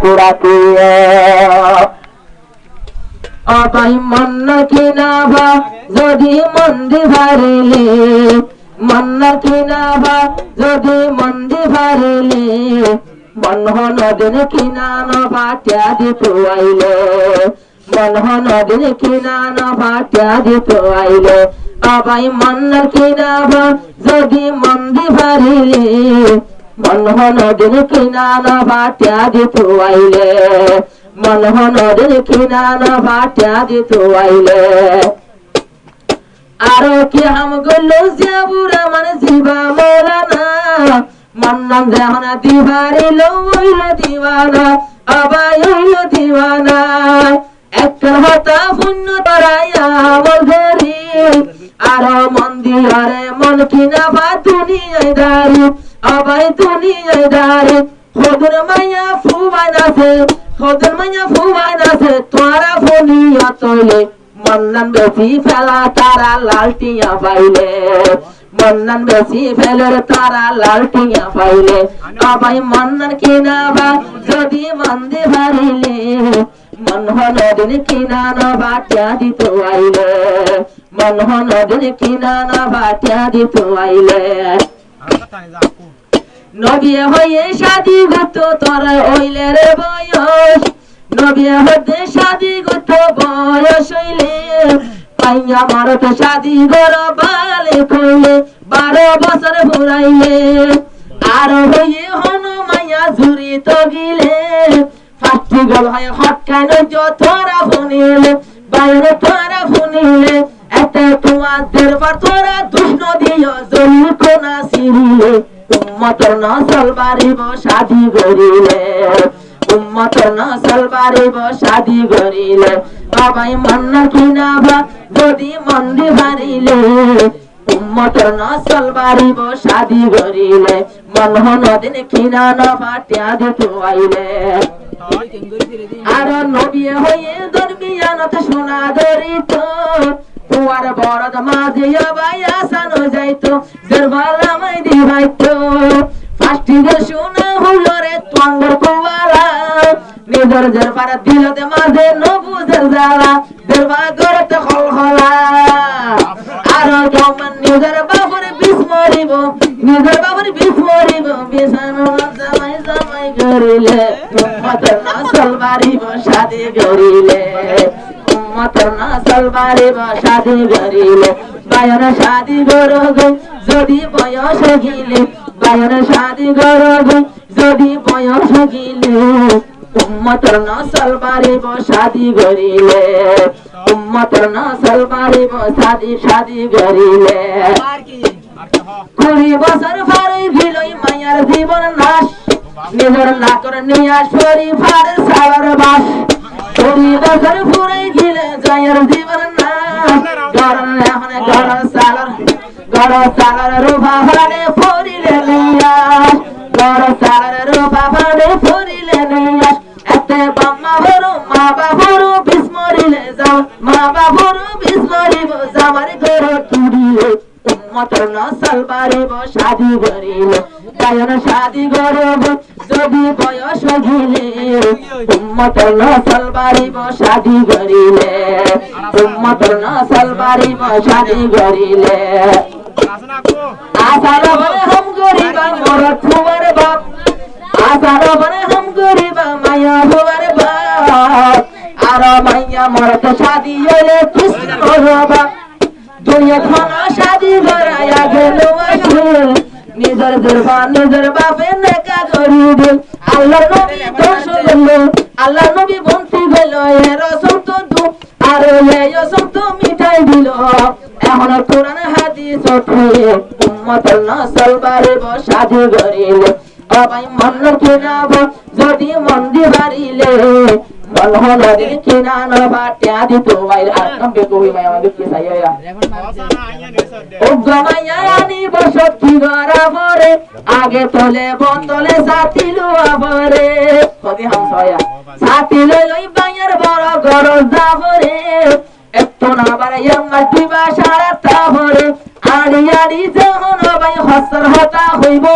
কুড়াতিয়া অবাই মন কিনাবা যদি মন্দি ভারিলে মন কিনাবা যদি মন্দি ভারিলে মনহ নদিন কিনান বাটিয়া দিত আইলে মনহ নদিন কিনান বাটিয়া দিত আইলে অবাই মন কিনাবা যদি মন্দি ভারিলে মনহ নদিন কিনান বাটিয়া দিত আইলে মনহ নদিন কিনান বাটিয়া দিত আইলে আরো কি হাম গলো জিয়াবুরা মানে জিবা মোলানা মন্নন জাহানা দিবারে লইল দিওয়ানা আবাই হইল দিওয়ানা এক হতা পুণ্য তরায়া মলঘরি আর মন্দিরে মন কিনা বা দুনিয়ায় দারি আবাই দুনিয়ায় দারি খোদর মায়া ফুবানাছে খোদর মায়া ফুবানাছে তোরা ফনিয়া তইলে মন্নন বেশি ফেলা তারা লালটিয়া পাইলে মন্নন বেশি ফেলের তারা লালটিয়া পাইলে আবাই মন্নন কিনাবা যদি মন্দি ভারিলে মনহ নদিন কিনান বাটিয়া দিত আইলে মনহ নদিন কিনান বাটিয়া দিত আইলে নবিয়া হয়ে শাদি গত তোর হইলে রে বয়স নবিয়া হতে শাদি গত বয়স হইলে পাইয়া মারত শাদি গর বালে কইলে 12 বছর ফুরাইলে আর হইয়ে হন মাইয়া ঝুরি তো গিলে ফাটি গল হয় হটকায় তোরা ফুনিলে বাইরে তোরা ফুনিলে এতে তোমাদের বার তোরা দুষ্ণ দিও জল কোনা সিরিলে উম্মতর নসল বাড়িব শাদি করিলে উম্মতর নসল বাড়িব শাদি করিলে বাবাই মন কিনাবা যদি মন্দি ভারিলে উম্মতর নসল বাড়িব শাদি করিলে মনহ নদিন কিনান বাটিয়া দিত আইলে আর নবী হয়ে দরমিয়ানত সোনা ধরিত পুয়ার বরদ মাঝে আবাই আসানো যাইতো জরবালা মাই দিবাইতো ফাস্টি গে সোনা হলো রে তোঙ্গর কুয়ালা নিজর জরবার দিলতে মাঝে নবুজের জালা জরবা করতে খলখলা আর কেমন নিজর বাবুর বিষ মরিব নিজর বাবুর বিষ মরিব বিছানো জামাই জামাই করিলে উম্মতর নসল বাড়িব শাদি করিলে উম্মতর নসল বাড়িব শাদি করিলে বায়র শাদি করব যদি বয়স গিলে বায়র শাদি করব যদি বয়স গিলে উম্মতর নসল বাড়িব শাদি করিলে উম্মতর নসল বাড়িব শাদি করিলে 20 বছর ফারই ভিলই মায়ার জীবন নাশ নিজর নাকর নিয়া শরী ফার সালার বাস 20 বছর ফুরাই গিলে জায়ের জীবন নাশ গরম এখন গড় সালার রূপা ভাড়ে ফরিলে নিয়াস গড় সালার রূপা ভাড়ে ফরিলে নিয়াস এতে বাম্মা ভরু মা বাবুরু বিস্মরিলে যাও মা বাবুরু বিস্মরিব যাবার ঘর তুড়িলে উম্মতর নসল বাড়িব শাদি করিলে গায়ন শাদি করব যদি বয়স গিলে উম্মতর নসল বাড়িব শাদি করিলে উম্মতর নসল বাড়িব শাদি করিলে আসার বনে হম গরিবা মরত হুয়ার বাপ আসার বনে হম গরিবা মায়া হুয়ার বাপ আর মাইয়া মরত শাদি হইলে কৃষ্ণ বাবা দুনিয়া খানা শাদি করায়া গেল নিজর দরবার নিজর বাপে নেকা করিবে আল্লাহর নবী দোষ গেল আল্লাহর নবী বন্তি গেল এর সন্ত দু আর এই সন্ত মিঠাই দিল এখন কোরআন হাদিস ওঠে উম্মতর নসল বাড়িব শাদি করিলে অবাই মন কিনাব যদি মন্দি বাড়িলে মনহ নদিন কিনান বাটিয়া দিত আইলে আর কমবে কই মায়া আমাদের কি সাইয়া ও গমায়া আনি বসত কি গরা পরে আগে তোলে বতলে সাতিলু আবরে কদি হাম সয়া সাতি লই বায়ার বড় গরজ দাবরে একটু না বারে ইয়ামার দিবা সারা তাবরে আড়ি আড়ি যখন ভাই হসর হতা হইব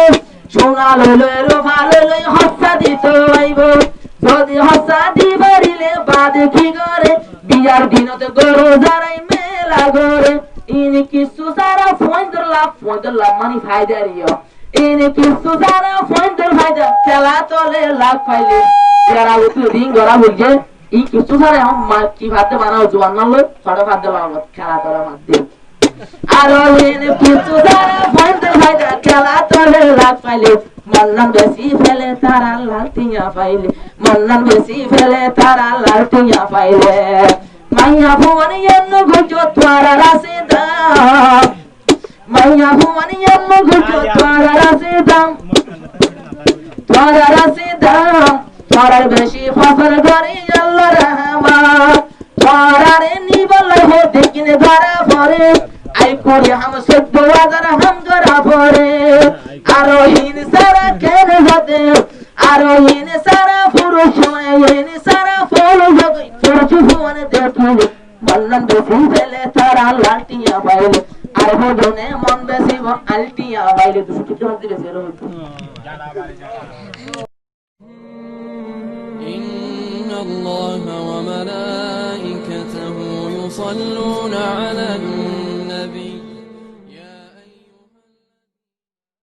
সোনা লই রোফা লই হসা দিত আইব যদি হসা দিবারিলে বাদে কি করে বিয়ার দিনত গরু যারাই মেলা করে ইনি কিছু সারা ফয়দুল্লাহ মানে ফায়দারিও ইনি কিছু সারা ফয়দুল ফায়দা খেলা চলে লাভ পাইলে যারা উঠে রিং গড়া হইছে ই কিছু সারা মা কি ভাতে বানাও জোয়ান নালো ছড়া ভাত দিলাম খেলা চলে মাত দিয়ে আর ইনি কিছু সারা ফয়দুল ফায়দা খেলা চলে লাভ পাইলে মন্নান বেশি ফেলে তারা লালটিয়া পাইলে মন্নান বেশি ফেলে তারা লালটিয়া পাইলে মাইয়া ভুবন এন্ন গুজো তোরা রাসিদা মাইয়া ভুবন এন্ন গুজো তোরা রাসিদা তোরার বেশি ফসল করি আল্লাহ রহমান তোরারে নিবল হো দেখিনে ধরা পরে আই করি হাম 14000 হাম করা পরে আরোহীন সারা কেন হতে আরোহীন সারা পুরুষ হীন সারা পুরুষ ভুবনে দেখিলে মল্লান বেশি ফেলে তারা লালটিয়া পাইলে আর ভজনে মন বেশি আলটিয়া পাইলে দুশো কিছু মধ্যে বেশি রইত إن الله وملائكته يصلون على النبي